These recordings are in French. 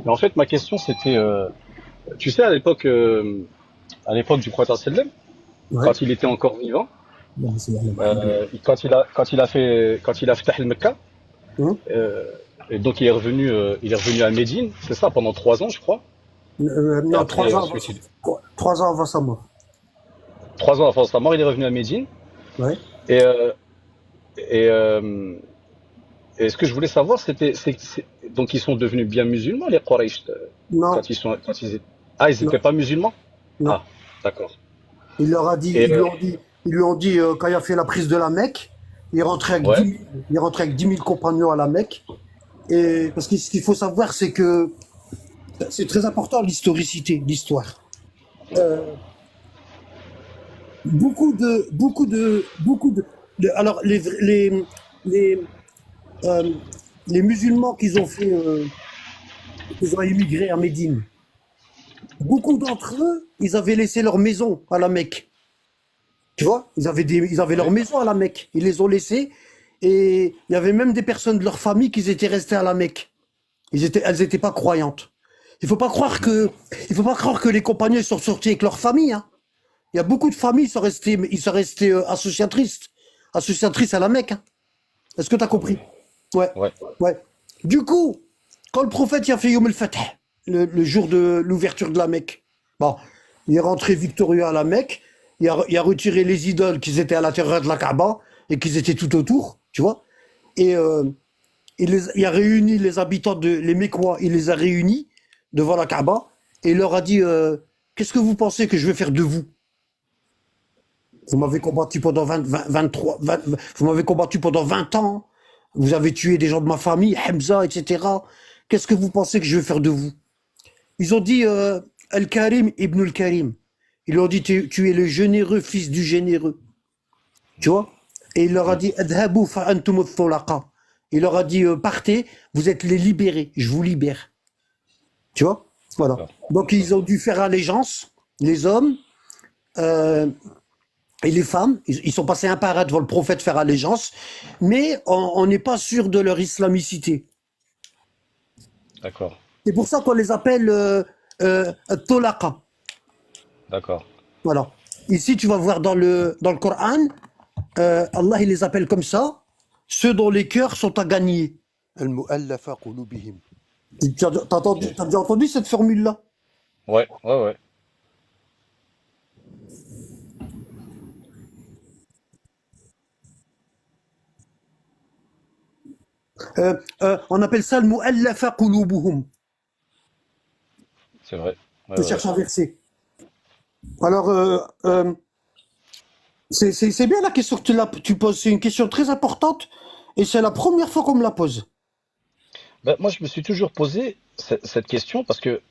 Mais en fait, ma question, c'était, tu sais, à l'époque du prophète sallam, Ouais. quand il était encore vivant, Bon, c'est la Mohammed. quand il a fait Mecca, Hein. euh, et donc il est revenu à Médine, c'est ça, pendant 3 ans, je crois. Et Non, après, 3 ans avant, ensuite, 3 ans avant sa mort. 3 ans avant sa mort, il est revenu à Médine. Ouais. Et, et, et ce que je voulais savoir, donc ils sont devenus bien musulmans, les Quraysh, Non, ah, ils n'étaient non, pas musulmans? non. Ah, d'accord. Il leur a dit, Et, ils lui ont dit quand il a fait la prise de la Mecque, il rentrait avec ouais, 10 000, il rentrait avec 10 000 compagnons à la Mecque. Et parce que ce qu'il faut savoir, c'est que c'est très important l'historicité, l'histoire. Euh, alors les, euh, les musulmans qu'ils ont émigré à Médine, beaucoup d'entre eux, ils avaient laissé leur maison à la Mecque. Tu vois, ils avaient leur ouais, maison à la Mecque. Ils les ont laissés. Et il y avait même des personnes de leur famille qui étaient restées à la Mecque. Elles étaient pas croyantes. Il faut pas croire que, il faut pas croire que les compagnons sont sortis avec leur famille, hein. Il y a beaucoup de familles ils sont restés associatrices à la Mecque, hein. Est-ce que tu as compris? Ouais, ouais, ouais. Du coup, quand le prophète y a fait Yom el-Fath, le jour de l'ouverture de la Mecque, bon, il est rentré victorieux à la Mecque, il a retiré les idoles qui étaient à l'intérieur de la Kaaba et qui étaient tout autour, tu vois, et il a réuni les habitants les Mécois, il les a réunis devant la Kaaba et il leur a dit qu'est-ce que vous pensez que je vais faire de vous? Vous m'avez combattu pendant 20, vous m'avez combattu pendant 20 ans. Vous avez tué des gens de ma famille, Hamza, etc. Qu'est-ce que vous pensez que je vais faire de vous? Ils ont dit Al-Karim ibn al-Karim. Ils leur ont dit tu es le généreux fils du généreux. Tu vois? Et il leur a mm, dit Adhabu fa antum thulaqa. Il leur a dit partez, vous êtes les libérés, je vous libère. Tu vois? Voilà. d'accord, Donc d'accord. ils ont dû faire allégeance, les hommes, euh, et les femmes, ils sont passés un par un devant le prophète faire allégeance, mais on n'est pas sûr de leur islamicité. D'accord, C'est pour ça qu'on les appelle Tolaqa. d'accord. Voilà. Ici, tu vas voir dans le Coran, Allah il les appelle comme ça, ceux dont les cœurs sont à gagner. المؤلفة قلوبهم. Ok. T'as déjà entendu cette formule-là? Ouais, ouais, ouais. On appelle ça le mu'allafa qulubuhum. C'est vrai. Ouais, Je ouais. cherche un verset. Alors, c'est bien la question que tu poses. C'est une question très importante et c'est la première fois qu'on me la pose. Ben, moi, je me suis toujours posé cette question parce que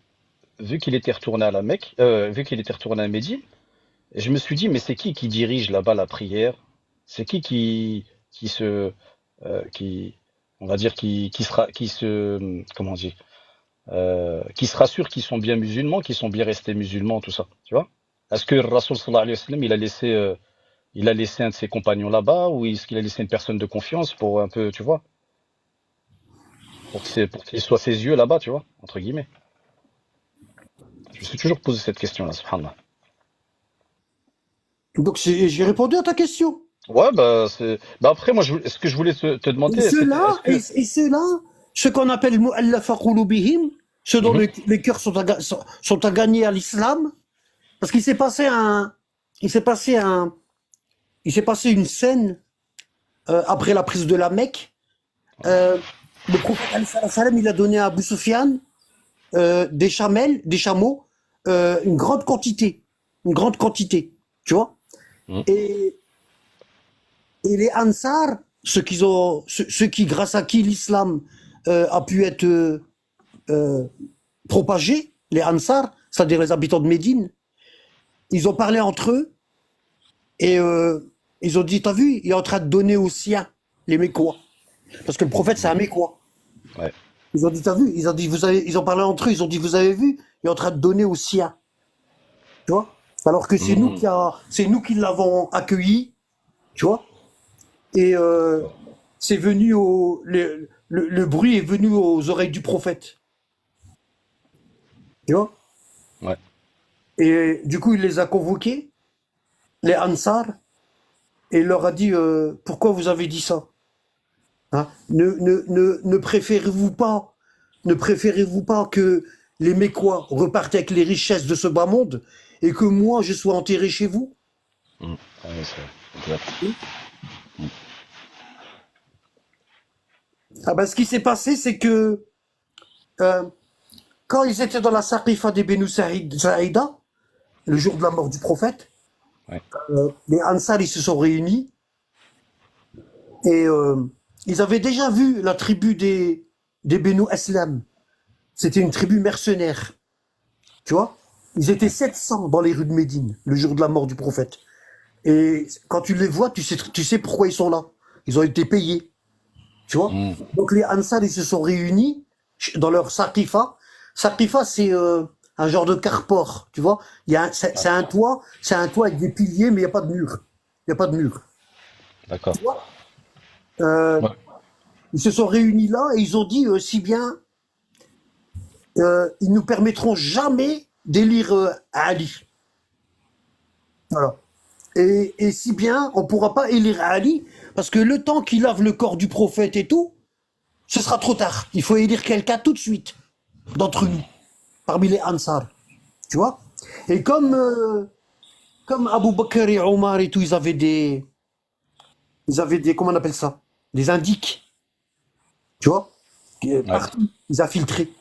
vu qu'il était retourné à la Mecque, vu qu'il était retourné à Médine, je me suis dit, mais c'est qui dirige là-bas la prière? C'est qui se, qui, on va dire, comment on dit, qui se rassure qu'ils sont bien musulmans, qu'ils sont bien restés musulmans, tout ça, tu vois? Est-ce que le Rasoul sallallahu alayhi wa sallam, il a laissé un de ses compagnons là-bas ou est-ce qu'il a laissé une personne de confiance pour un peu, tu vois, pour qu'il soit ses yeux là-bas, tu vois, entre guillemets. Je me suis toujours posé cette question-là, subhanallah. Donc j'ai répondu à ta question. Ouais, bah après, moi, ce que je voulais te Et demander, c'était, ceux-là, est-ce que, ceux qu'on appelle mu'allafa qulubihim, ceux dont Mhm. les cœurs sont à gagner à l'islam, parce il s'est passé un, il s'est passé une scène après la prise de la Mecque. Euh, le prophète alayhi salam, il a donné à Abu Sufyan des chameaux, une grande quantité, tu vois. Mhm. Et, et les Ansar, ceux qui, grâce à qui l'islam a pu être propagé, les Ansar, c'est-à-dire les habitants de Médine, ils ont parlé entre eux et ils ont dit, t'as vu, il est en train de donner aux siens, les Mécois. Parce que le prophète, c'est un Mécois. Ouais. Ils ont dit, t'as vu, ils ont dit, ils ont parlé entre eux, ils ont dit, vous avez vu, il est en train de donner aux siens. Tu vois? Alors que Mhm. c'est nous qui l'avons accueilli, tu vois? Et c'est venu le bruit est venu aux oreilles du prophète. Tu vois? Ouais. Et du coup, il les a convoqués, les Ansar, et il leur a dit pourquoi vous avez dit ça? Hein? Ne préférez-vous pas que les Mécois repartent avec les richesses de ce bas monde et que moi je sois enterré chez vous? Mm. Ah oui, c'est exact. Ah ben, ce qui s'est passé, c'est que euh, quand ils étaient dans la Saqifa des Benu Saïda, le jour de la mort du prophète, Ouais. les Ansar ils se sont réunis et ils avaient déjà vu la tribu des Benu Aslam. C'était une tribu mercenaire, tu vois. Ils étaient 700 dans les rues de Médine le jour de la mort du prophète. Et quand tu les vois, tu sais pourquoi ils sont là. Ils ont été payés, tu vois. Mm. Donc les Ansar, ils se sont réunis dans leur Saqifa. Saqifa, c'est un genre de carport, tu vois. C'est un toit avec des piliers, mais il n'y a pas de mur. Il n'y a pas de mur. D'accord. Tu vois. Euh, Ouais. ils se sont réunis là et ils ont dit si bien, ils nous permettront jamais d'élire Ali. Voilà. Et si bien, on ne pourra pas élire Ali, parce que le temps qu'il lave le corps du prophète et tout, ce sera trop tard. Il faut élire quelqu'un tout de suite, d'entre nous, parmi les Ansar. Tu vois. Et comme Abu Bakr et Omar et tout, ils avaient des, comment on appelle ça? Des indiques, tu vois. Ouais. Partout, ils infiltrés.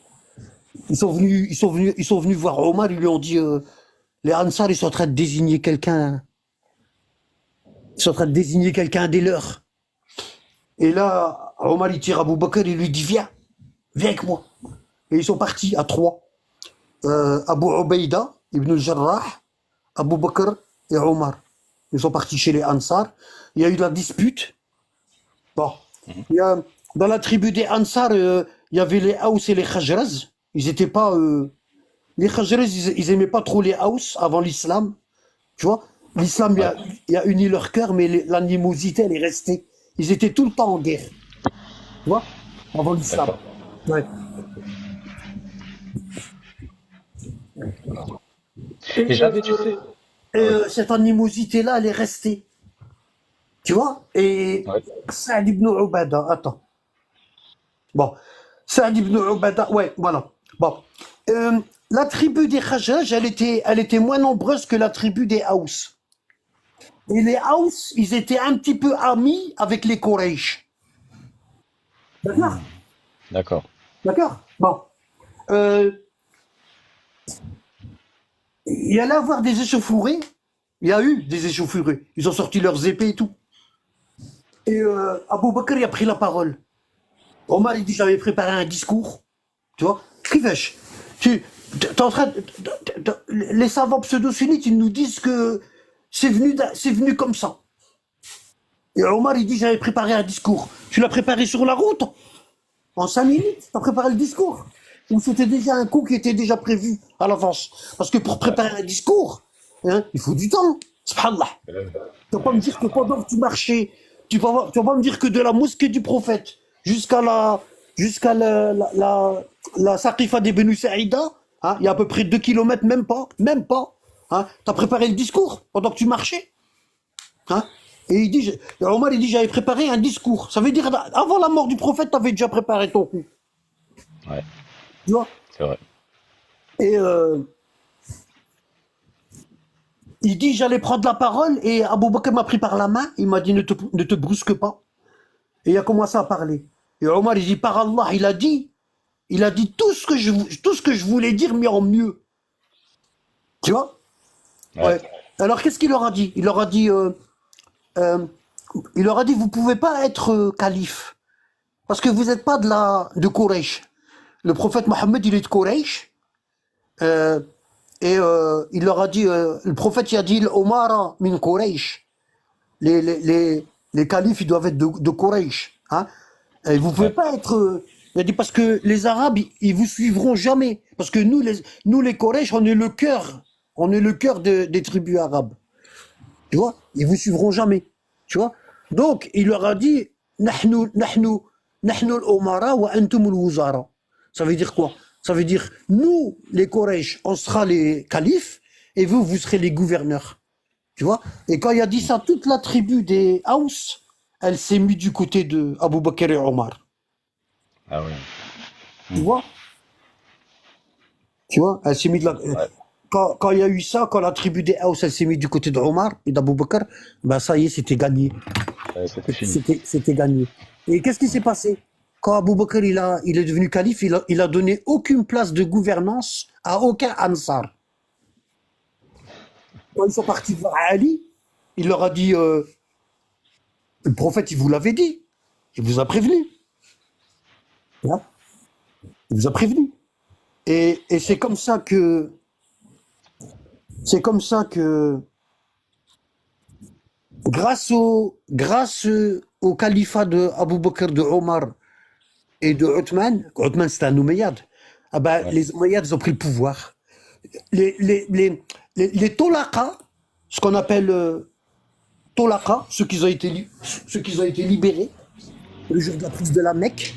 Ils sont venus voir Omar, ils lui ont dit les Ansar, ils sont en train de désigner quelqu'un. Ils sont en train de désigner quelqu'un des leurs. Et là, Omar, il tire Abu Bakr, il lui dit viens avec moi. Et ils sont partis à trois. Abu Ubaïda, Ibn al-Jarrah, Abu Bakr et Omar. Ils sont partis chez les Ansar. Il y a eu de la dispute. Bon. Dans la tribu des Ansar, il y avait les Haus et les Khajraz. Ils étaient pas. Les Khajraz, ils aimaient pas trop les Haus avant l'islam. Tu vois, l'islam, Ouais. il a uni leur cœur, mais l'animosité, elle est restée. Ils étaient tout le temps en guerre. Tu vois, avant l'islam. D'accord. Ouais. Et, Et j'avais, tu sais. Ouais. cette animosité-là, elle est restée. Tu vois? Et Ouais. Saad ibn Ubada, attends. Bon. Saad ibn Ubada, ouais, voilà. Bon. La tribu des Khajraj, elle était moins nombreuse que la tribu des Haus. Et les Haus, ils étaient un petit peu amis avec les Quraysh. D'accord? Mm. D'accord. D'accord? Bon. Euh, il y allait avoir des échauffourées. Il y a eu des échauffourées. Ils ont sorti leurs épées et tout. Et Abou Bakr il a pris la parole. Omar, il dit, j'avais préparé un discours. Tu vois? Kifesh, t'es en train les savants pseudo-sunnites, ils nous disent que c'est venu comme ça. Et Omar, il dit, j'avais préparé un discours. Tu l'as préparé sur la route? En 5 minutes, t'as préparé le discours? Ou c'était déjà un coup qui était déjà prévu à l'avance? Parce que pour Ouais. préparer un discours, hein, il faut du temps. Subhanallah. Tu vas pas me dire que pendant que tu marchais, tu vas pas me dire que de la mosquée du prophète jusqu'à la Saqifa des Benu Saïda, hein, il y a à peu près 2 kilomètres, même pas. Hein, tu as préparé le discours pendant que tu marchais. Hein, et Omar, il dit, j'avais préparé un discours. Ça veut dire, avant la mort du prophète, tu avais déjà préparé ton coup. Ouais. Tu vois? C'est vrai. Et il dit, j'allais prendre la parole, et Abou Bakr m'a pris par la main, il m'a dit, ne te brusque pas. Et il a commencé à parler. Et Omar, il dit, par Allah, il a dit tout ce que je voulais dire, mais en mieux. Tu vois? Ouais. Ouais. Alors, qu'est-ce qu'il leur a dit? Euh, il leur a dit, vous pouvez pas être calife, parce que vous n'êtes pas de Quraysh. Le prophète Mohammed, il est de Quraysh. Euh, et il leur a dit, le prophète, il a dit, Omara min Quraysh. Les califes, ils doivent être de Quraysh. Hein? Et vous pouvez Ouais. pas être. Il a dit parce que les Arabes, ils vous suivront jamais. Parce que nous les Quraysh, on est le cœur des tribus arabes. Tu vois? Ils vous suivront jamais. Tu vois? Donc, il leur a dit, Nahnu al-Umara wa antum al-Wuzara. Ça veut dire quoi? Ça veut dire, nous, les Quraysh, on sera les califes, et vous, vous serez les gouverneurs. Tu vois? Et quand il a dit ça, toute la tribu des Haus, elle s'est mise du côté de Abu Bakr et Omar. Ah ouais. Tu Hmm. vois? Tu vois? Elle s'est mise de la... Ouais. Quand il y a eu ça, quand la tribu des Haus, elle s'est mise du côté de Omar et d'Abu Bakr, ben ça y est, c'était gagné. C'était fini. C'était gagné. Et qu'est-ce qui s'est passé? Quand Abu Bakr il est devenu calife, il a donné aucune place de gouvernance à aucun Ansar. Quand ils sont partis vers Ali, il leur a dit, le prophète, il vous l'avait dit, il vous a prévenu. Hein. Il vous a prévenu. Et c'est comme ça que, grâce au califat de Abu Bakr, de Omar et de Othman c'était un Omeyyade, ah ben, Ouais. les Omeyyades ils ont pris le pouvoir. Les Tolaqa, ce qu'on appelle Tolaqa, ceux qui ont été libérés le jour de la prise de la Mecque,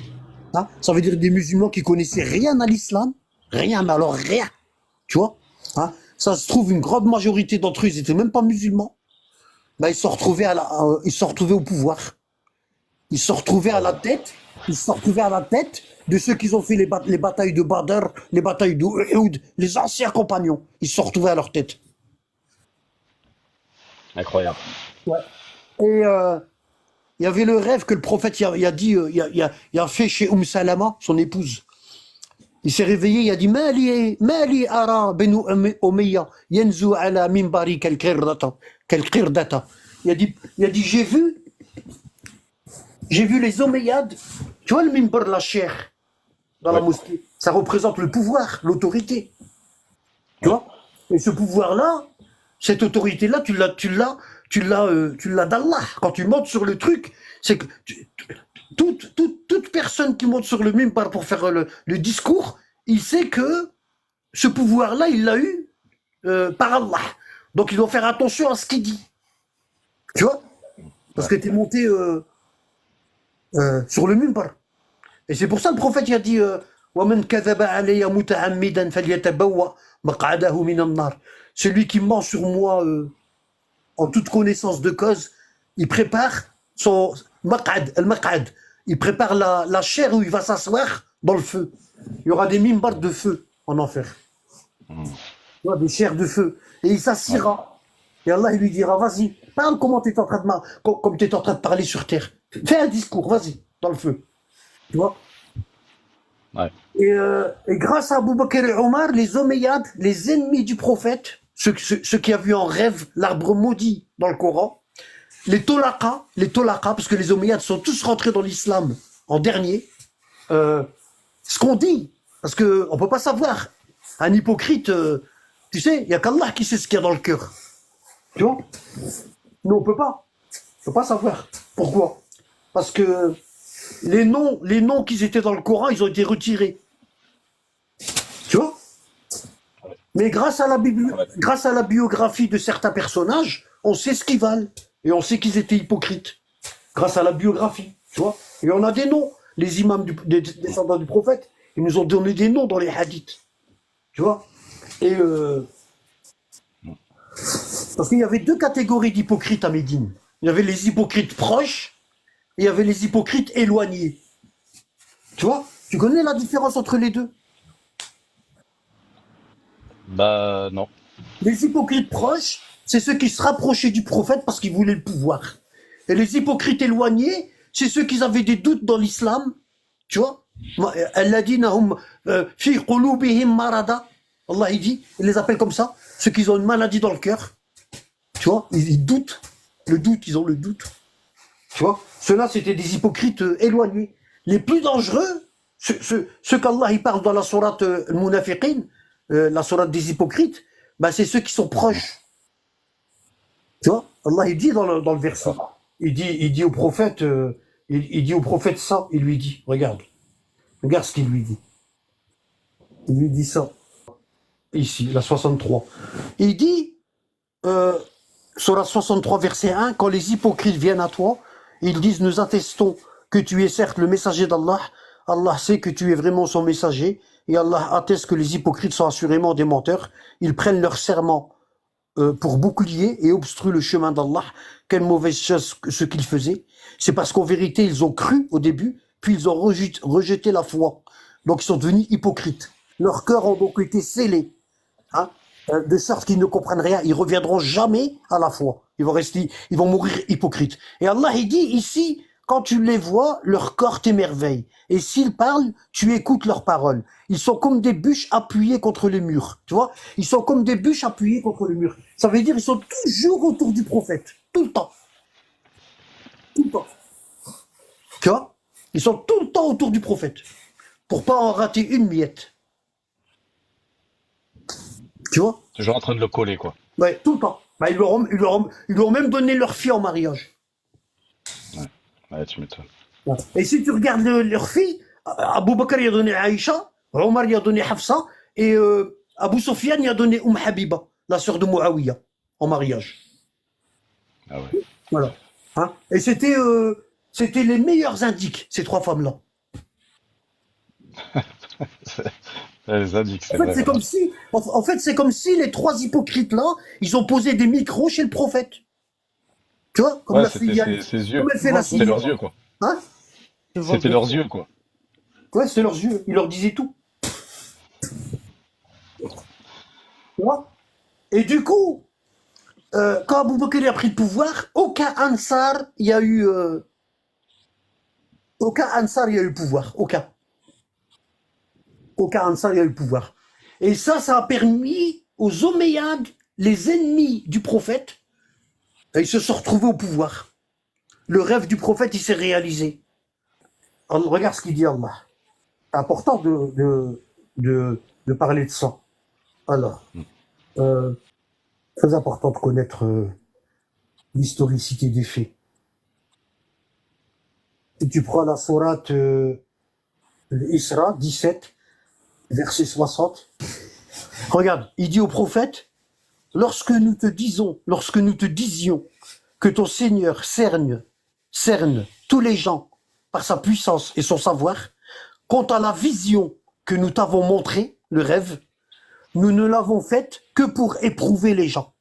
hein, ça veut dire des musulmans qui connaissaient rien à l'islam, rien, mais alors rien, tu vois, hein. Ça se trouve, une grande majorité d'entre eux, ils n'étaient même pas musulmans. Ben, ils se sont retrouvés au pouvoir. Ils se sont retrouvés Ah à la ouais. tête, ils se sont retrouvés à la tête de ceux qui ont fait les batailles de Badr, les batailles de Uhud, les anciens compagnons. Ils se sont retrouvés à leur tête. Incroyable. Ouais. Et il y avait le rêve que le prophète il a dit, il a fait chez Salama, son épouse. Il s'est réveillé, il a dit Mali ara benu Umayya yanzu ala minbari kal qirdata. Il a dit j'ai vu les Omeyyades. Tu vois le minbar, la chair dans la Ouais. mosquée, ça représente le pouvoir, l'autorité. Tu Ouais. vois? Et ce pouvoir-là, cette autorité-là, tu l'as d'Allah. Quand tu montes sur le truc, c'est que toute personne qui monte sur le minbar pour faire le discours, il sait que ce pouvoir-là, il l'a eu par Allah. Donc il doit faire attention à ce qu'il dit. Tu vois? Parce Ouais. que tu es monté sur le minbar. Et c'est pour ça que le prophète il a dit وَمَنْ كَذَبَ عَلَيَّ مُتَعَمِّدًا فَلْيَتَبَوَّأْ مَقْعَدَهُ مِنَ النَّارِ. Celui qui ment sur moi en toute connaissance de cause, il prépare son maq'ad, al-maq'ad. Il prépare la chair où il va s'asseoir dans le feu. Il y aura des mimbars de feu en enfer. Hmm. Tu vois, des chairs de feu. Et il Ouais. s'assiera. Et Allah il lui dira, vas-y, parle comme tu es en train comme tu es en train de parler sur terre. Fais un discours, vas-y, dans le feu. Tu vois? Ouais. Et grâce à Abu Bakr et Omar, les Omeyyades, les ennemis du prophète, ceux qui ont vu en rêve l'arbre maudit dans le Coran, les Tolaqa, parce que les Omeyyades sont tous rentrés dans l'islam en dernier, ce qu'on dit, parce qu'on ne peut pas savoir. Un hypocrite, tu sais, il n'y a qu'Allah qui sait ce qu'il y a dans le cœur. Tu vois? Nous, on peut pas. On peut pas savoir. Pourquoi? Parce que les noms qui étaient dans le Coran, ils ont été retirés. Tu vois? Mais Ouais. grâce à la biographie de certains personnages, on sait ce qu'ils valent. Et on sait qu'ils étaient hypocrites. Grâce à la biographie. Tu vois? Et on a des noms. Les imams des descendants du prophète, ils nous ont donné des noms dans les hadiths. Tu vois? Et parce qu'il y avait deux catégories d'hypocrites à Médine. Il y avait les hypocrites proches et il y avait les hypocrites éloignés. Tu vois? Tu connais la différence entre les deux? Bah non. Les hypocrites proches, c'est ceux qui se rapprochaient du prophète parce qu'ils voulaient le pouvoir. Et les hypocrites éloignés, c'est ceux qui avaient des doutes dans l'islam. Tu vois? Alladina hum fi qulubihim marada. Allah il dit, il les appelle comme ça, ceux qui ont une maladie dans le cœur. Tu vois? Ils doutent. Le doute, ils ont le doute. Tu vois? Ceux-là, c'était des hypocrites éloignés. Les plus dangereux, ceux qu'Allah il parle dans la sourate Al-Munafiqin, la sourate des hypocrites, bah, c'est ceux qui sont proches. Tu vois? Allah il dit dans le verset, il dit au prophète, il dit au prophète ça, il lui dit, regarde ce qu'il lui dit. Il lui dit ça, ici, la 63. Il dit, sur la 63, verset 1, quand les hypocrites viennent à toi, ils disent, nous attestons que tu es certes le messager d'Allah, Allah sait que tu es vraiment son messager, et Allah atteste que les hypocrites sont assurément des menteurs. Ils prennent leur serment pour bouclier et obstruent le chemin d'Allah. Quelle mauvaise chose ce qu'ils faisaient. C'est parce qu'en vérité, ils ont cru au début, puis ils ont rejeté la foi. Donc ils sont devenus hypocrites. Leurs cœurs ont donc été scellés, hein, de sorte qu'ils ne comprennent rien. Ils reviendront jamais à la foi. Ils vont mourir hypocrites. Et Allah, il dit ici, quand tu les vois, leur corps t'émerveille. Et s'ils parlent, tu écoutes leurs paroles. Ils sont comme des bûches appuyées contre les murs. Tu vois? Ils sont comme des bûches appuyées contre le mur. Ça veut dire ils sont toujours autour du prophète. Tout le temps. Tout le temps. Tu vois? Ils sont tout le temps autour du prophète. Pour pas en rater une miette. Tu vois? Toujours en train de le coller, quoi. Ouais, tout le temps. Bah, ils leur ont même donné leur fille en mariage. Ouais, ouais, tu m'étonnes. Ouais. Et si tu regardes leur fille, Abu Bakr il a donné Aïcha, Omar il a donné Hafsa, et Abu Sufyan il a donné Habiba, la sœur de Muawiyah, en mariage. Ah ouais. Voilà. Hein? Et c'était les meilleurs indiques, ces trois femmes-là. Les indiques, En c'est fait, vrai, c'est voilà. comme si, en fait, c'est comme si les trois hypocrites-là, ils ont posé des micros chez le prophète. Tu vois, comme Ouais, la c'était fille, ses comme yeux. elle fait la C'était fille. leurs yeux, quoi. Hein? C'était leurs yeux, quoi. Ouais, c'est leurs yeux. Ils leur disaient tout. Tu vois? Et du coup, quand Abou Bakr a pris le pouvoir, aucun Ansar il y a eu, aucun Ansar il y a eu le pouvoir. Aucun. Aucun Ansar il y a eu le pouvoir. Et ça a permis aux Omeyyades, les ennemis du prophète, ils se sont retrouvés au pouvoir. Le rêve du prophète, il s'est réalisé. Alors, regarde ce qu'il dit Allah. C'est important de parler de ça. Alors, très important de connaître l'historicité des faits. Si tu prends la sourate Isra 17, verset 60, regarde, il dit au prophète, lorsque nous te disions que ton Seigneur cerne tous les gens par sa puissance et son savoir, quant à la vision que nous t'avons montrée, le rêve, nous ne l'avons faite que pour éprouver les gens.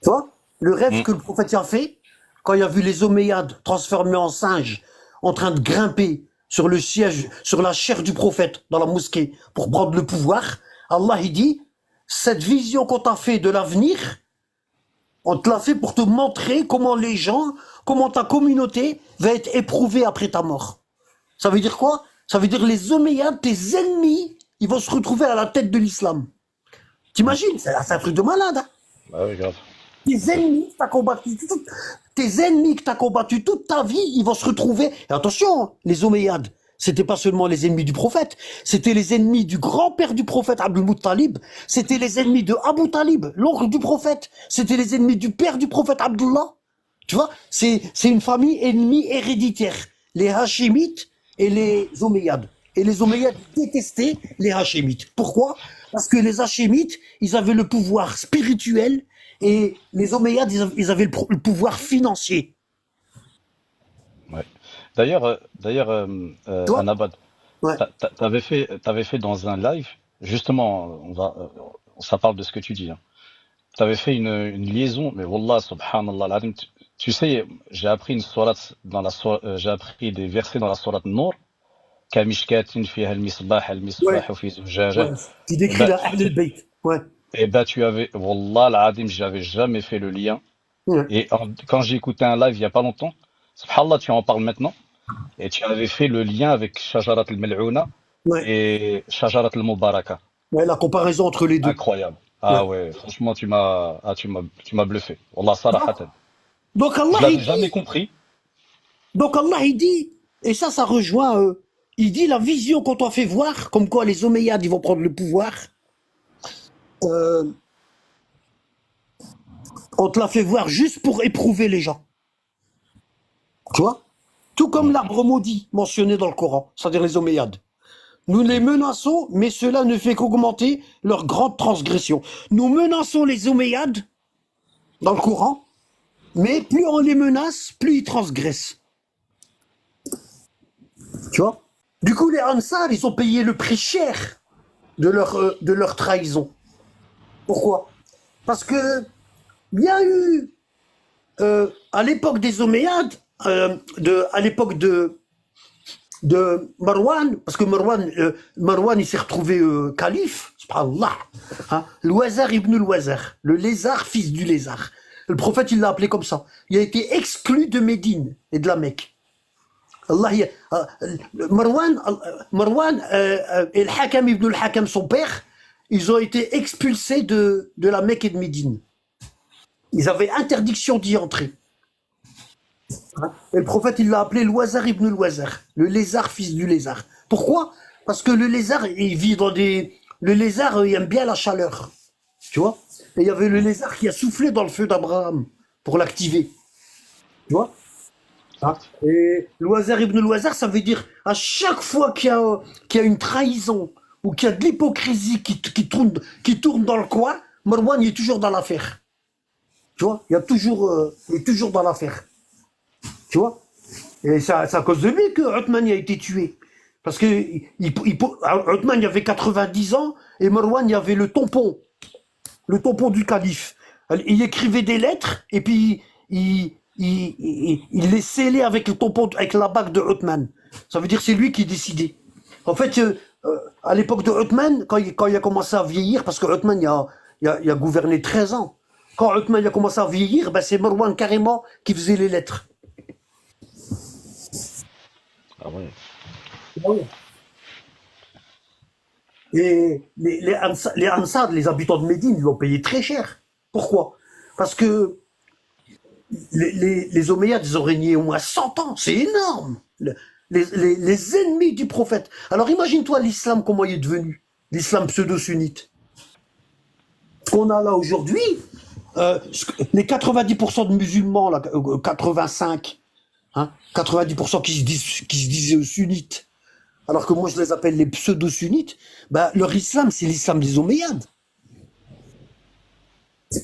Tu vois, le rêve Hmm. que le prophète a fait, quand il a vu les Omeyyades transformés en singes, en train de grimper sur le siège, sur la chair du prophète dans la mosquée pour prendre le pouvoir, Allah il dit, cette vision qu'on t'a fait de l'avenir, on te l'a fait pour te montrer comment les gens, comment ta communauté va être éprouvée après ta mort. Ça veut dire quoi? Ça veut dire les Omeyyades, tes ennemis, ils vont se retrouver à la tête de l'islam. T'imagines? C'est un truc de malade. Hein? Bah oui, grave. Tes ennemis que t'as combattu toute ta vie, ils vont se retrouver. Et attention, hein, les Omeyyades, c'était pas seulement les ennemis du prophète, c'était les ennemis du grand-père du prophète Abdul Muttalib, c'était les ennemis de Abu Talib, l'oncle du prophète, c'était les ennemis du père du prophète Abdullah. Tu vois, c'est une famille ennemie héréditaire, les Hachimites et les Omeyyades. Et les Omeyyades détestaient les Hachimites. Pourquoi? Parce que les Hachimites, ils avaient le pouvoir spirituel et les Omeyyades, ils avaient le pouvoir financier. Ouais. D'ailleurs, Toi? Anabad, Ouais. t'avais fait dans un live, justement, ça parle de ce que tu dis, hein. T'avais fait une liaison, mais Wallah, subhanallah, al-azim, tu sais, j'ai appris j'ai appris des versets dans la sourate Nour, كمشكاة فيها Ouais. المصباح في Ouais. زجاجة. Qui Eh décrit ben, la Ahl al-Bayt. Ouais. tu avais, Wallah, al-azim, j'avais jamais fait le lien. Ouais. Et quand j'ai écouté un live il y a pas longtemps, subhanallah, tu en parles maintenant, et tu avais fait le lien avec Shajarat al-Mal'ouna Ouais. et Shajarat al-Mubaraka. Ouais, la comparaison entre les deux. Incroyable. Ouais. Ah ouais, franchement, tu m'as bluffé. Wallah, Donc, sarahatan. donc Je Allah, l'avais il jamais dit, compris. donc Allah, il dit, et ça rejoint, il dit la vision qu'on t'a fait voir, comme quoi les Omeyyades, ils vont prendre le pouvoir, euh, on te l'a fait voir juste pour éprouver les gens. Tu vois? Tout comme Hmm. l'arbre maudit mentionné dans le Coran, c'est-à-dire les Omeyyades. Nous les menaçons, mais cela ne fait qu'augmenter leur grande transgression. Nous menaçons les Omeyyades dans le Coran, mais plus on les menace, plus ils transgressent. Tu vois? Du coup, les Ansar, ils ont payé le prix cher de leur trahison. Pourquoi? Parce que il y a eu, à l'époque des Omeyyades, à l'époque de Marwan, parce que Marwan il s'est retrouvé calife, subhanallah, hein, Louazar ibn Louazar, le lézard, fils du lézard. Le prophète, il l'a appelé comme ça. Il a été exclu de Médine et de la Mecque. Allah, Marwan et le Hakam ibn al-Hakam, son père, ils ont été expulsés de la Mecque et de Médine. Ils avaient interdiction d'y entrer. Et le prophète, il l'a appelé Louazar ibn Louazar, le lézard, fils du lézard. Pourquoi? Parce que le lézard, il vit dans des... Le lézard, il aime bien la chaleur. Tu vois? Et il y avait le lézard qui a soufflé dans le feu d'Abraham pour l'activer. Tu vois? Ah. Et Loisir ibn Loisir, ça veut dire à chaque fois qu'il y a une trahison ou qu'il y a de l'hypocrisie qui tourne dans le coin, Marwan il est toujours dans l'affaire. Tu vois, il est toujours dans l'affaire. Tu vois. Et c'est à cause de lui que Othman a été tué. Parce que Othman il avait 90 ans et Marwan il avait le tampon du calife. Il écrivait des lettres et puis il les scellait avec le tampon, avec la bague de Othman. Ça veut dire que c'est lui qui décidait. En fait, à l'époque de Othman, quand il a commencé à vieillir, parce que Othman il a gouverné 13 ans, quand Othman il a commencé à vieillir, ben c'est Marwan carrément qui faisait les lettres. Ah ouais. Ah ouais. Et les Ansar, les habitants de Médine, ils l'ont payé très cher. Pourquoi? Parce que les Omeyyades, ils ont régné au moins 100 ans. C'est énorme. Les ennemis du prophète. Alors imagine-toi l'islam, comment il est devenu. L'islam pseudo-sunnite. Ce qu'on a là aujourd'hui, les 90% de musulmans, là, 85, hein, 90% qui se disaient sunnites, alors que moi je les appelle les pseudo-sunnites, bah, leur islam, c'est l'islam des Omeyyades. Bah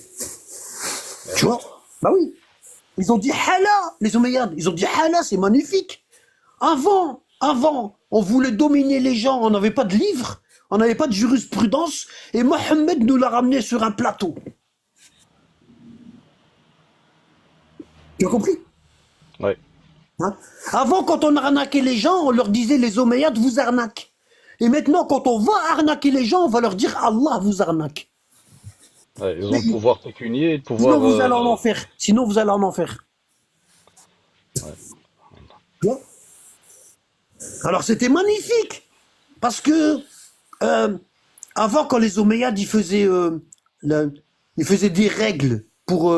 Tu oui. vois? Bah oui. Ils ont dit Hala, les Omeyyades. Ils ont dit Hala, c'est magnifique. Avant, on voulait dominer les gens, on n'avait pas de livre, on n'avait pas de jurisprudence, et Mohammed nous l'a ramené sur un plateau. Tu as compris? Ouais. Hein? Avant, quand on arnaquait les gens, on leur disait les Omeyyades vous arnaquent. Et maintenant, quand on va arnaquer les gens, on va leur dire Allah vous arnaque. Ouais, ils ont le pouvoir pécunier et le Sinon, pouvoir. vous allez en enfer. Sinon, vous allez en enfer. Ouais. Tu vois? Alors, c'était magnifique. Parce que, avant, quand les Omeyyades, ils faisaient des règles pour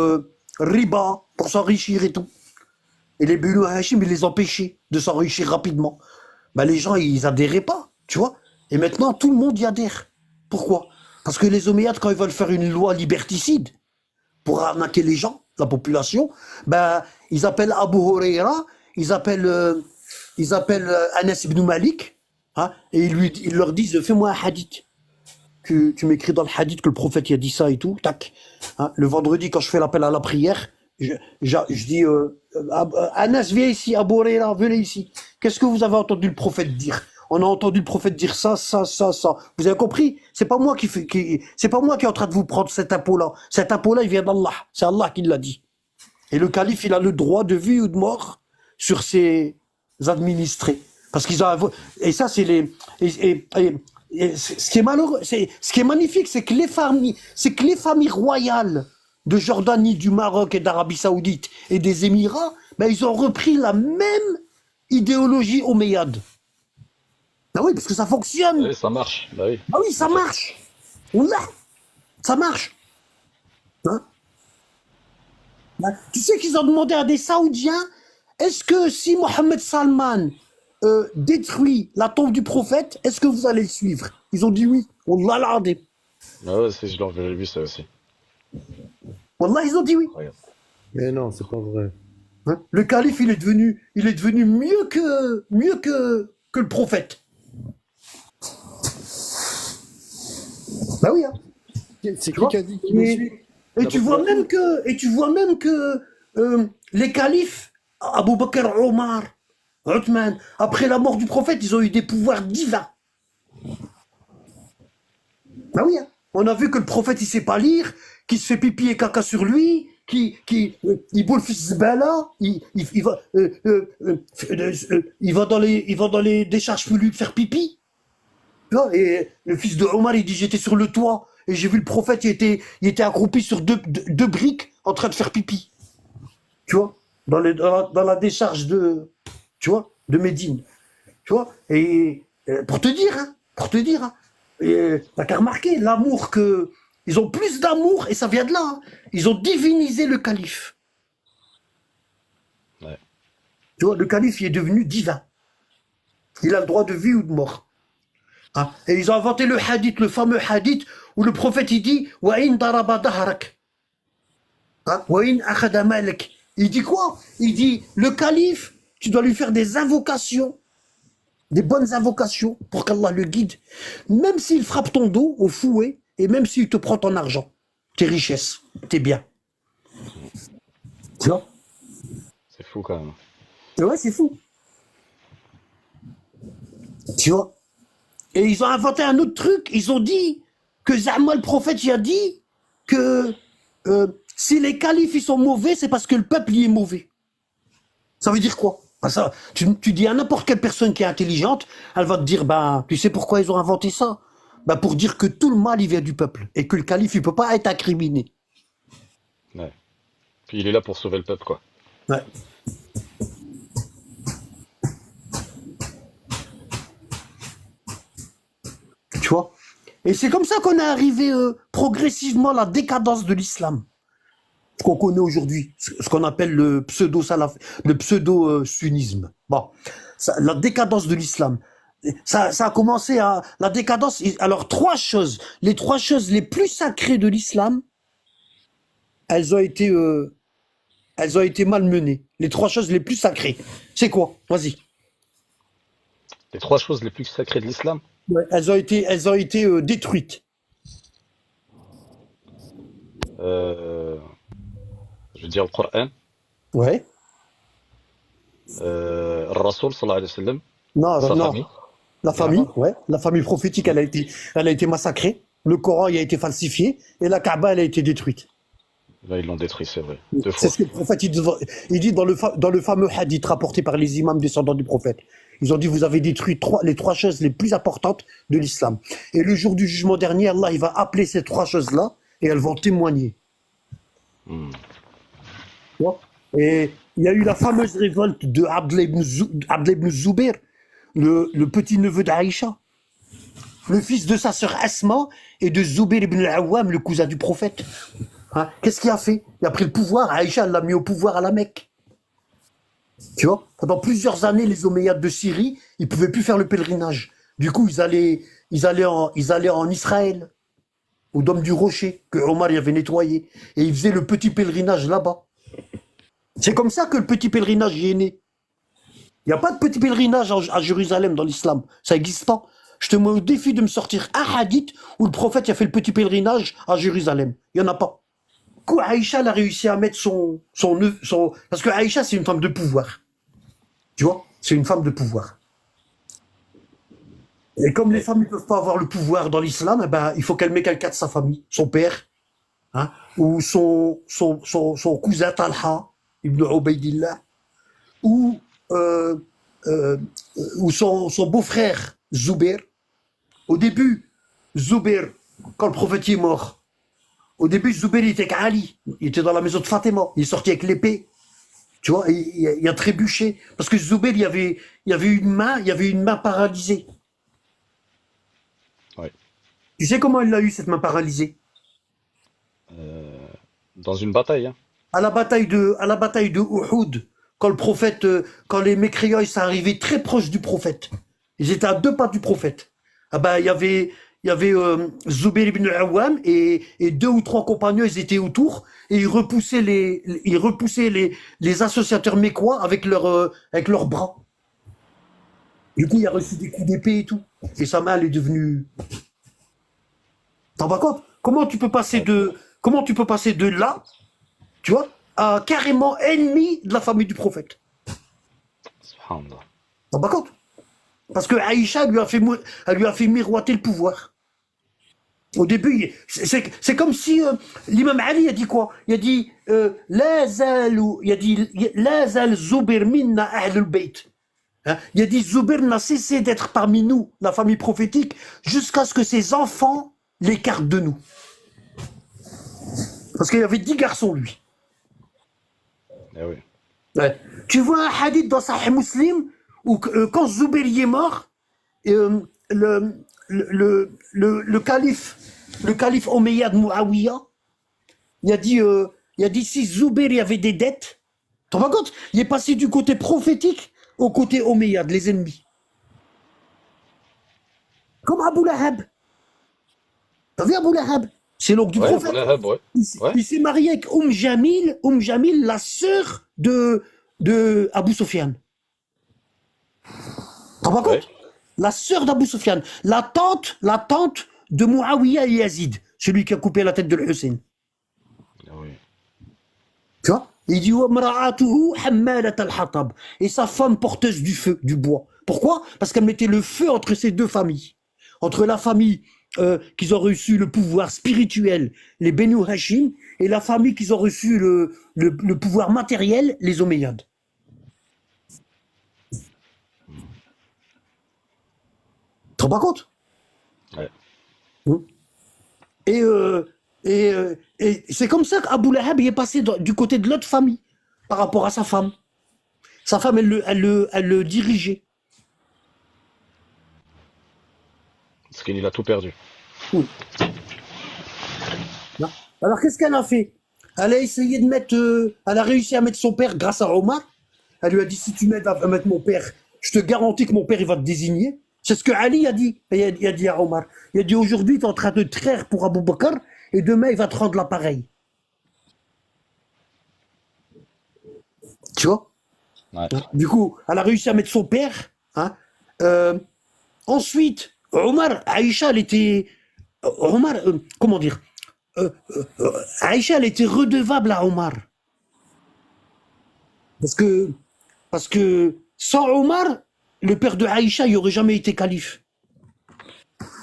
riba, pour s'enrichir et tout. Et les Banu Hachim, ils les empêchaient de s'enrichir rapidement. Ben, les gens, ils adhéraient pas, tu vois. Et maintenant, tout le monde y adhère. Pourquoi? Parce que les Omeyyades, quand ils veulent faire une loi liberticide pour arnaquer les gens, la population, ben, ils appellent Abu Huraira, ils appellent Anas ibn Malik, hein, et ils leur disent, fais-moi un hadith. Tu m'écris dans le hadith que le prophète il a dit ça et tout, tac. Hein, le vendredi, quand je fais l'appel à la prière, je dis Anas, viens ici, Abu Huraira, venez ici. Qu'est-ce que vous avez entendu le prophète dire? On a entendu le prophète dire ça, ça, ça, ça. Vous avez compris? C'est pas moi c'est pas moi qui est en train de vous prendre cet impôt-là. Cet impôt-là, il vient d'Allah. C'est Allah qui l'a dit. Et le calife, il a le droit de vie ou de mort sur ses administrés. Parce qu'ils ont... Et ça, c'est les... Et ce qui est malheureux, ce qui est magnifique, c'est que les familles royales de Jordanie, du Maroc et d'Arabie Saoudite et des Émirats, ben, ils ont repris la même idéologie omeyyade. Ah oui, parce que ça fonctionne. Ouais, ça marche. Bah oui. Ah oui, ça En fait. marche. Wallah, ça marche. Hein? Ben, tu sais qu'ils ont demandé à des Saoudiens, est-ce que si Mohamed Salman détruit la tombe du prophète, est-ce que vous allez le suivre? Ils ont dit oui. Wallah l'adé. Ah ouais, j'ai vu ça aussi. Wallah, ils ont dit oui. Incroyable. Mais non, c'est pas vrai. Hein? Le calife, il est devenu mieux que le prophète. Bah oui, hein. C'est Tu vois? qui a dit qu'il le suit? Et tu vois même que les califes, Abu Bakr, Omar, Othman, après la mort du prophète, ils ont eu des pouvoirs divins. Ah oui, hein. On a vu que le prophète, il sait pas lire, qu'il se fait pipi et caca sur lui, il boule le fils de Bala, il va dans les décharges publiques faire pipi. Tu vois, et le fils de Omar, il dit, j'étais sur le toit, et j'ai vu le prophète, il était accroupi sur deux briques, en train de faire pipi. Tu vois, dans la décharge tu vois, de Médine. Tu vois, et pour te dire, hein, et t'as qu'à remarquer l'amour que. Ils ont plus d'amour, et ça vient de là, hein. Ils ont divinisé le calife. Ouais. Tu vois, le calife, il est devenu divin. Il a le droit de vie ou de mort. Hein. Et ils ont inventé le hadith, le fameux hadith, où le prophète, il dit Wa in daraba dahrak. Hein, Wa in akhada malak. Il dit quoi? Il dit le calife, tu dois lui faire des invocations, des bonnes invocations pour qu'Allah le guide, même s'il frappe ton dos au fouet et même s'il te prend ton argent, tes richesses, tes biens. Tu vois? C'est fou quand même. Et ouais, c'est fou. Tu vois? Et ils ont inventé un autre truc. Ils ont dit que Zama, le prophète, il a dit que si les califes ils sont mauvais, c'est parce que le peuple y est mauvais. Ça veut dire quoi? Ben ça, tu dis à n'importe quelle personne qui est intelligente, elle va te dire, ben, tu sais pourquoi ils ont inventé ça? Ben, pour dire que tout le mal, il vient du peuple. Et que le calife, il peut pas être incriminé. Ouais. Puis il est là pour sauver le peuple, quoi. Ouais. Tu vois? Et c'est comme ça qu'on est arrivé progressivement à la décadence de l'islam. Ce qu'on connaît aujourd'hui, ce qu'on appelle le pseudo-sunnisme. Bon, la décadence de l'islam. Ça a commencé à la décadence. Alors les trois choses les plus sacrées de l'islam, elles ont été malmenées. Les trois choses les plus sacrées. C'est quoi? Vas-y. Les trois choses les plus sacrées de l'islam. Ouais, elles ont été détruites. Euh, je veux dire le Coran, Ouais. Rasoul sallallahu alayhi wa sallam, Non, sa non. famille. La famille, ouais. La famille prophétique, elle a été massacrée. Le Coran, il a été falsifié. Et la Kaaba, elle a été détruite. Là, ils l'ont détruit, c'est vrai. Deux C'est fois. ce que le prophète, il dit dans le fameux hadith rapporté par les imams descendants du prophète. Ils ont dit, vous avez détruit les trois choses les plus importantes de l'islam. Et le jour du jugement dernier, Allah, il va appeler ces trois choses-là et elles vont témoigner. Hmm. Tu vois. Et il y a eu la fameuse révolte de Abdel ibn Zubayr, le petit-neveu d'Aïcha, le fils de sa sœur Asma et de Zubayr ibn al-Awwam, le cousin du prophète. Hein, qu'est-ce qu'il a fait? Il a pris le pouvoir. Aïcha l'a mis au pouvoir à la Mecque. Tu vois, pendant plusieurs années, les Omeyyades de Syrie, ils pouvaient plus faire le pèlerinage. Du coup, ils allaient en Israël, au Dôme du Rocher, que Omar y avait nettoyé. Et ils faisaient le petit pèlerinage là-bas. C'est comme ça que le petit pèlerinage y est né. Il n'y a pas de petit pèlerinage à Jérusalem dans l'islam. Ça n'existe pas. Je te mets au défi de me sortir un hadith où le prophète a fait le petit pèlerinage à Jérusalem. Il n'y en a pas. Du coup, Aïcha elle a réussi à mettre son. Parce que Aïcha, c'est une femme de pouvoir. Tu vois? C'est une femme de pouvoir. Et comme les femmes ne peuvent pas avoir le pouvoir dans l'islam, eh ben, il faut qu'elle mette quelqu'un de sa famille. Son père, hein, ou son cousin Talha, Ibn Ubaydillah, ou, euh, euh, ou son beau-frère Zubair. Au début, Zubair, quand le prophète est mort, au début, Zubair il était avec Ali. Il était dans la maison de Fatima. Il est sorti avec l'épée. Tu vois, il a trébuché. Parce que Zubair, il y avait une main paralysée. Ouais. Tu sais comment il a eu, cette main paralysée? Dans une bataille, hein. À la bataille de Uhud, quand le prophète, quand les mécréants ils sont arrivés très proches du prophète. Ils étaient à 2 pas du prophète. Ah ben, il y avait Zubair ibn al-Awwam et 2 ou 3 compagnons, ils étaient autour et ils repoussaient les associateurs mécois avec leurs bras. Du coup, il a reçu des coups d'épée et tout. Et sa main, elle est devenue. T'en vas compte? Comment tu peux passer de là, tu vois, à carrément ennemi de la famille du prophète? Subhanallah. t'as pas compte? Parce que Aïcha elle lui a fait miroiter le pouvoir. Au début, c'est comme si l'imam Ali a dit quoi? Il a dit La zalu, il a dit La zal Zubair minna ahlul bayt. Hein? Il a dit Zubair n'a cessé d'être parmi nous, la famille prophétique, jusqu'à ce que ses enfants l'écartent de nous. Parce qu'il y avait 10 garçons, lui. Eh oui. Ouais. Tu vois un hadith dans Sahih Muslim où quand Zubair y est mort, euh, le, le calife Omeyyade Muawiyah, il a dit si Zubair y avait des dettes, t'en rends compte? Il est passé du côté prophétique au côté Omeyyade, les ennemis. Comme Abu Lahab. T'as vu Abu Lahab? C'est l'oncle du Ouais, prophète. voilà, ouais. Ouais, Il s'est marié avec Jamil, Jamil, la sœur de Abu Sufyan. T'en rends ouais. compte? La sœur d'Abu Sufyan, la tante de Muawiyah et Yazid, celui qui a coupé la tête de l'Hussein. Ah oui. Tu vois? Il dit وَمْرَأَتُهُ حَمَّالَةَ الْحَطَبِ. Et sa femme porteuse du feu, du bois. Pourquoi? Parce qu'elle mettait le feu entre ces deux familles. Entre la famille qu'ils ont reçu le pouvoir spirituel, les Benu Hashim, et la famille qu'ils ont reçu le pouvoir matériel, les Omeyyades. Tu te rends pas compte? Ouais. Et, et c'est comme ça qu'Abu Lahab est passé du côté de l'autre famille par rapport à sa femme. Sa femme, elle le dirigeait. Parce qu'il a tout perdu. Oui. Non. Alors qu'est-ce qu'elle a fait? Elle a essayé de mettre, elle a réussi à mettre son père grâce à Omar. Elle lui a dit si tu m'aides à mettre mon père, je te garantis que mon père il va te désigner. C'est ce que Ali a dit. Il a dit à Omar. Il a dit aujourd'hui tu es en train de traire pour Abu Bakr et demain il va te rendre l'appareil. Tu vois? Ouais. Du coup, elle a réussi à mettre son père. Hein. Ensuite, Omar, Aïcha, elle était. Omar, comment dire? Aïcha, elle était redevable à Omar. Parce que sans Omar, le père de Aïcha, il n'aurait jamais été calife.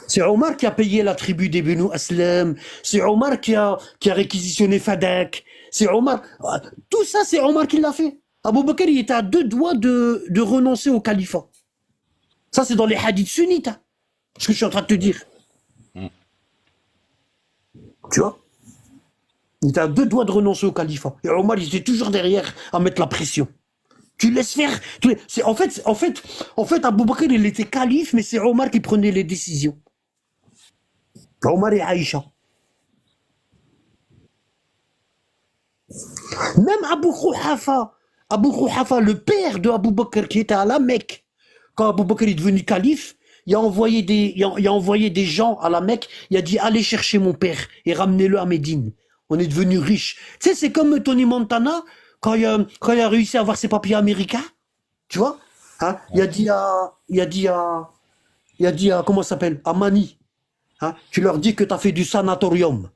C'est Omar qui a payé la tribu des Benu Aslam. C'est Omar qui a réquisitionné Fadak. C'est Omar. Tout ça, c'est Omar qui l'a fait. Abu Bakr, il était à 2 doigts de renoncer au califat. Ça, c'est dans les hadiths sunnites. Hein, ce que je suis en train de te dire. Mm. Tu vois? Il était à 2 doigts de renoncer au califat. Et Omar, il était toujours derrière à mettre la pression. Tu laisses faire. En fait, Abu Bakr, il était calife, mais c'est Omar qui prenait les décisions. Omar et Aïcha. Même Abu Quhafa, le père de Abu Bakr qui était à la Mecque, quand Abu Bakr est devenu calife, il a envoyé des gens à la Mecque, il a dit allez chercher mon père et ramenez-le à Médine. On est devenu riche. Tu sais, c'est comme Tony Montana, quand il a réussi à avoir ses papiers américains, tu vois, hein, il a dit à comment ça s'appelle, à Mani, hein, tu leur dis que tu as fait du sanatorium.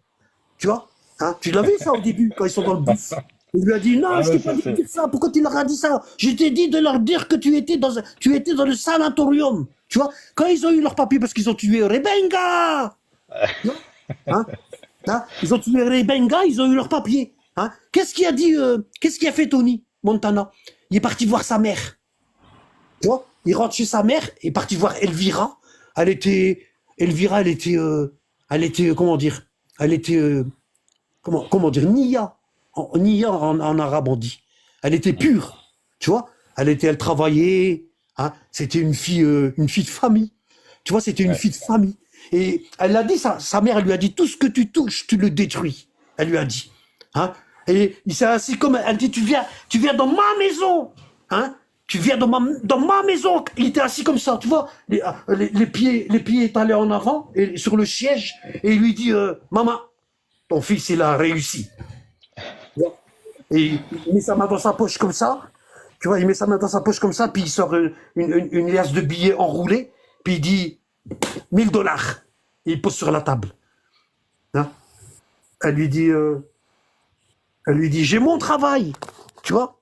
Tu vois, hein, tu l'as vu ça au début, quand ils sont dans le bus. Il lui a dit, non, Ah je ouais, t'ai pas ça dit de c'est. dire ça. Pourquoi tu leur as dit ça? Je t'ai dit de leur dire que tu étais dans le sanatorium. Tu vois, quand ils ont eu leur papier parce qu'ils ont tué Rebenga. Tu vois, hein, hein, ils ont tué Rebenga, ils ont eu leur papier. Hein. Qu'est-ce qu'il a fait Tony Montana? Il est parti voir sa mère. Tu vois, il rentre chez sa mère, il est parti voir Elvira. Elvira, elle était, comment dire? Elle était, comment dire? Nia. Nia en arabe on dit. Elle était pure, tu vois. Elle travaillait. Hein, c'était une fille de famille. Tu vois, c'était une Ouais. fille de famille. Et elle l'a dit, sa mère, elle lui a dit, tout ce que tu touches, tu le détruis. Elle lui a dit. Hein. Et il s'est assis comme, elle dit, tu viens dans ma maison. Hein. Tu viens dans ma maison. Il était assis comme ça, tu vois. Les pieds étalés en avant, et sur le siège. Et il lui dit, maman, ton fils, il a réussi. Et il met sa main dans sa poche comme ça. Tu vois, il met sa main dans sa poche comme ça, puis il sort une liasse de billets enroulés, puis il dit $1000. Et il pose sur la table. Hein. Elle lui dit, j'ai mon travail. Tu vois.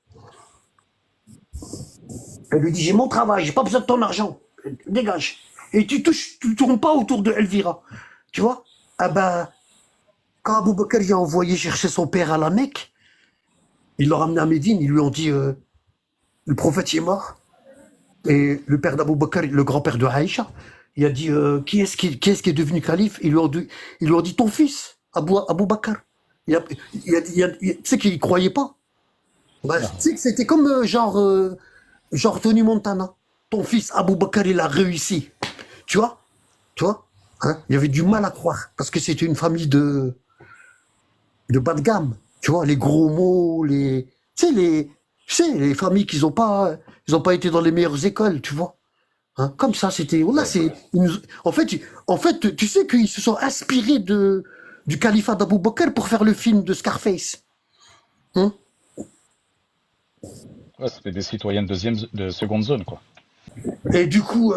Elle lui dit, j'ai mon travail, j'ai pas besoin de ton argent. Dégage. Et tu tournes pas autour de Elvira. Tu vois? Ah ben, quand Abou Bakr y a envoyé chercher son père à la Mecque, ils l'ont ramené à Médine, ils lui ont dit, le prophète il est mort. Et le père d'Abou Bakr, le grand-père de Aïcha, il a dit, qui est-ce qui est devenu calife? Ils lui ont dit, ton fils, Abou Bakr. Tu sais qu'il croyait pas. Bah, tu sais que c'était comme genre Tony Montana. Ton fils Abou Bakr, il a réussi. Tu vois? Tu vois? Hein? Il y avait du mal à croire parce que c'était une famille de bas de gamme. Tu vois, les gros mots, les familles qui ils ont pas été dans les meilleures écoles, tu vois. Hein? Comme ça, c'était. Là, en fait, tu sais qu'ils se sont inspirés du califat d'Abou Bakr pour faire le film de Scarface. Hein? Ouais, c'était des citoyens de seconde zone, quoi. Et du coup,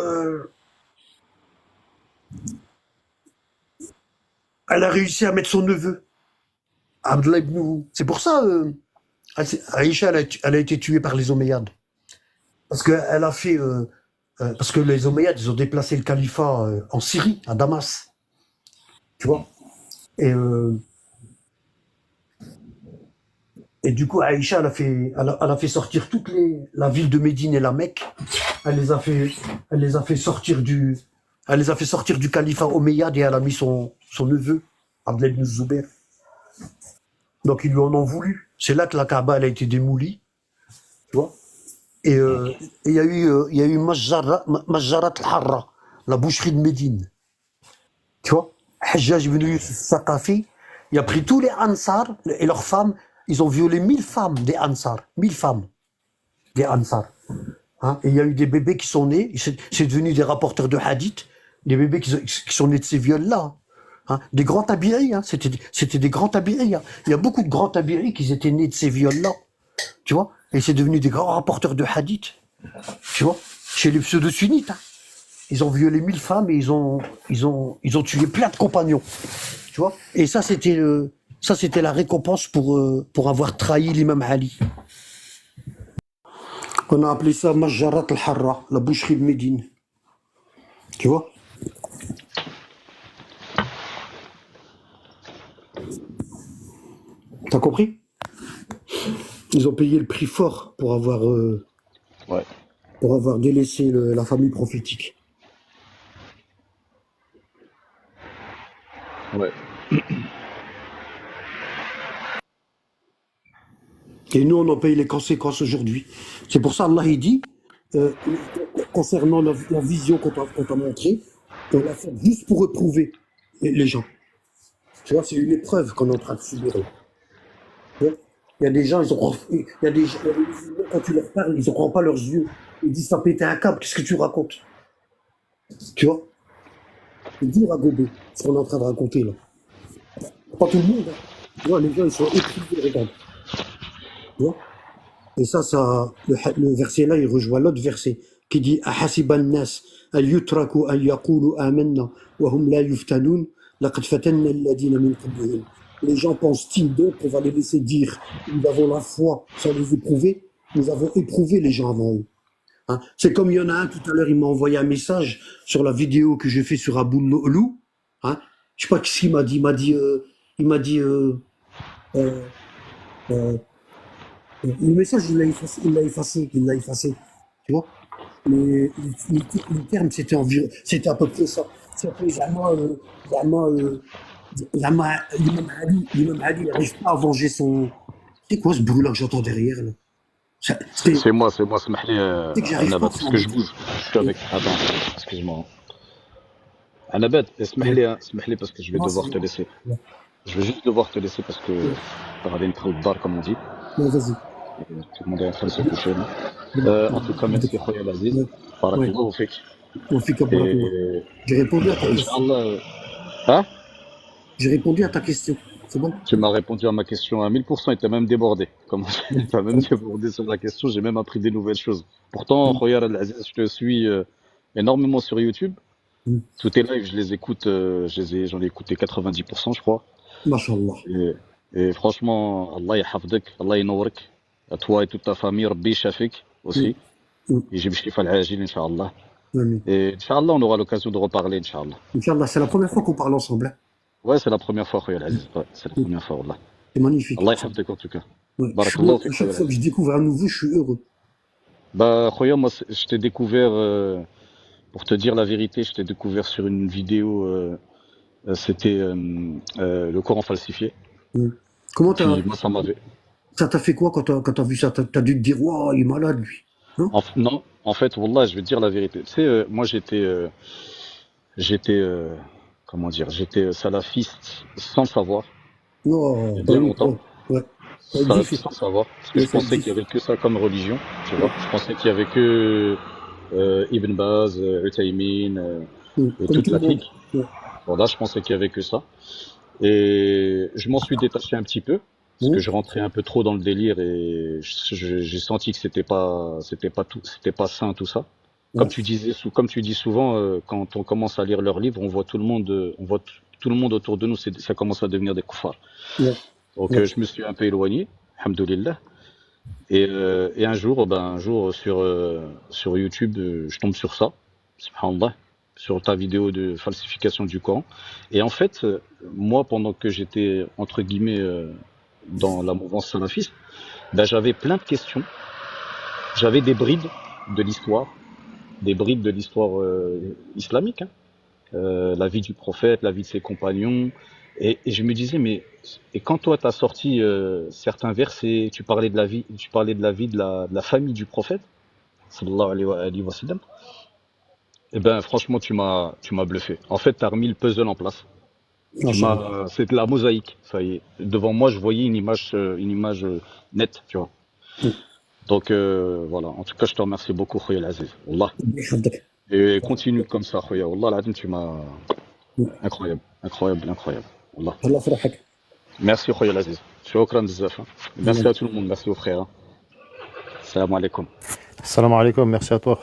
elle a réussi à mettre son neveu, Abdullah ibn. C'est pour ça, Aïcha, elle a été tuée par les Omeyyades. Parce parce que les Omeyyades, ils ont déplacé le califat en Syrie, à Damas. Tu vois? Et du coup, Aïcha, elle a fait sortir la ville de Médine et la Mecque. Elle les a fait sortir du califat omeyyade et elle a mis son neveu, Abdel ibn Zubair. Donc ils lui en ont voulu. C'est là que la Kaaba elle a été démolie, tu vois. Et il y a eu Majjarat al-Harra, la boucherie de Médine. Tu vois, Hajjaj ibn Yusuf Saqafi, il a pris tous les Ansar et leurs femmes, ils ont violé 1000 femmes des Ansar, 1000 femmes des Ansar. Hein, et il y a eu des bébés qui sont nés, c'est devenu des rapporteurs de hadith, des bébés qui sont nés de ces viols-là. Hein, des grands tabi'i, hein, c'était des grands tabi'i. Hein. Il y a beaucoup de grands tabi'i qui étaient nés de ces viols-là. Tu vois, et c'est devenu des grands rapporteurs de hadith. Tu vois, chez les pseudo-sunnites. Hein. Ils ont violé 1000 femmes et ils ont tué plein de compagnons. Tu vois, et ça c'était la récompense pour avoir trahi l'imam Ali. On a appelé ça Majjarat al-Harra, la boucherie de Médine. Tu vois? T'as compris? Ils ont payé le prix fort pour avoir délaissé la famille prophétique. Ouais. Et nous, on en paye les conséquences aujourd'hui. C'est pour ça Allah il dit, concernant la vision qu'on t'a montrée, on l'a fait juste pour éprouver les gens. Tu vois, c'est une épreuve qu'on est en train de subir. Il y a des gens, il y a des musulmans, quand tu leur parles, ils ne croient pas leurs yeux. Ils disent, ça pété un câble, qu'est-ce que tu racontes? Tu vois? C'est dur à gober, ce qu'on est en train de raconter là. Pas tout le monde. Hein. Tu vois, les gens, ils sont éprouvés, regarde. Tu vois? Et ça, le verset là, il rejoint l'autre verset qui dit أحسب الناس أن يتركوا أن يقولوا آمنا وهم لا يفتنون لقد فتنا الذين من قبلهم. Les gens pensent-ils donc qu'on va les laisser dire nous avons la foi sans les éprouver? Nous avons éprouvé les gens avant eux. Hein? C'est comme il y en a un tout à l'heure, il m'a envoyé un message sur la vidéo que j'ai fait sur Abou No'lou. Hein? Je sais pas ce qu'il m'a dit. Il m'a dit le message, il l'a effacé, tu vois. Mais le terme, c'était à peu près ça. C'était l'imam Ali, il n'arrive pas à venger son. C'est quoi ce bruit-là que j'entends derrière là? C'est moi, اسمح لي C'est que j'arrive pas Annabad, à parce que je bouge. Je suis avec. Attends, excuse-moi. Annabad, اسمح لي parce que je vais Non, devoir te laisser. Je vais juste devoir te laisser parce que غادي ندخل للدار comme on dit. non, vas-y. Tout le monde est en train de se coucher. En tout cas, merci خويا العزيز. بارك Ouais. الله فيك. On fait comme ça. Et J'ai répondu à ta question. Inch'Allah. Hein? J'ai répondu à ta question. C'est bon? Tu m'as répondu à ma question à 1000%, et t'as même débordé. Comment t'as même débordé sur la question, j'ai même appris des nouvelles choses. Pourtant, Khoyar Al-Aziz, je te suis énormément sur YouTube. Mm. Tous tes lives, je les écoute, j'en ai écouté 90%, je crois. Mashallah. Et franchement, Allah yahafdak, Allah yinawrak, à toi et toute ta famille, Rabbi Shafik aussi. Mm. يجيب الشفاء العاجل إن شاء الله. Amen. Et Inch'Allah, on aura l'occasion de reparler, Inch'Allah. Inch'Allah, c'est la première fois qu'on parle ensemble, hein. Ouais, c'est la première fois, Khoya Aziz. Ouais, c'est la première fois, Wallah. C'est magnifique. Allah yahfadek en tout cas. Ouais. Barakallahu À fik, chaque Khoya fois que Aziz. je découvre un nouveau, je suis heureux. Bah, Khoya, moi, je t'ai découvert, pour te dire la vérité, je t'ai découvert sur une vidéo, c'était le Coran falsifié. Mm. Comment Puis moi, ça t'a fait quoi quand t'as vu ça? T'as dû te dire, waouh, il est malade, lui. Non? Non, en fait, Wallah, je vais te dire la vérité. Tu sais, moi, j'étais, comment dire, j'étais salafiste sans le savoir, Non, il y a bah bien oui, longtemps. ouais. Ça existe. Salafiste sans savoir, parce que Ouais, je ça pensais qu'il y existe. avait que ça comme religion, tu vois. Je pensais qu'il y avait que Ibn Baz, Uthaymin, et Comme toute tout la le monde. clique. Ouais. Voilà, je pensais qu'il y avait que ça. Et je m'en suis détaché un petit peu, parce que Mm. je rentrais un peu trop dans le délire et j'ai senti que c'était pas sain tout ça. Ouais. Comme tu dis souvent, quand on commence à lire leurs livres, on voit tout le monde, tout le monde autour de nous, ça commence à devenir des koufars. Ouais. Donc Ouais. je me suis un peu éloigné, alhamdoulilah. Et un jour sur YouTube, je tombe sur ça, subhanallah, sur ta vidéo de falsification du Coran. Et en fait, moi, pendant que j'étais entre guillemets dans la mouvance salafiste, ben, j'avais plein de questions. J'avais de l'histoire, des brides de l'histoire islamique, hein. La vie du prophète, la vie de ses compagnons. Et je me disais, mais et quand toi t'as sorti certains versets, tu parlais de la vie de la famille du prophète, sallallahu alayhi wa sallam, et ben franchement tu m'as bluffé. En fait, t'as remis le puzzle en place. Machallah. C'est de la mosaïque, ça y est. Devant moi, je voyais une image nette, tu vois. Mm. Donc voilà. En tout cas, je te remercie beaucoup, Khoya Aziz. Wallah. يحفظك. Et continue comme ça, Khoya. Wallah, là, tu m'as Mm. incroyable, incroyable, incroyable. Wallah. الله يفرحك. Merci, Khoya Aziz. شكرا بزاف. Merci à tout le monde. Merci aux frères. Salam alaikum. Salam alaikum, merci à toi.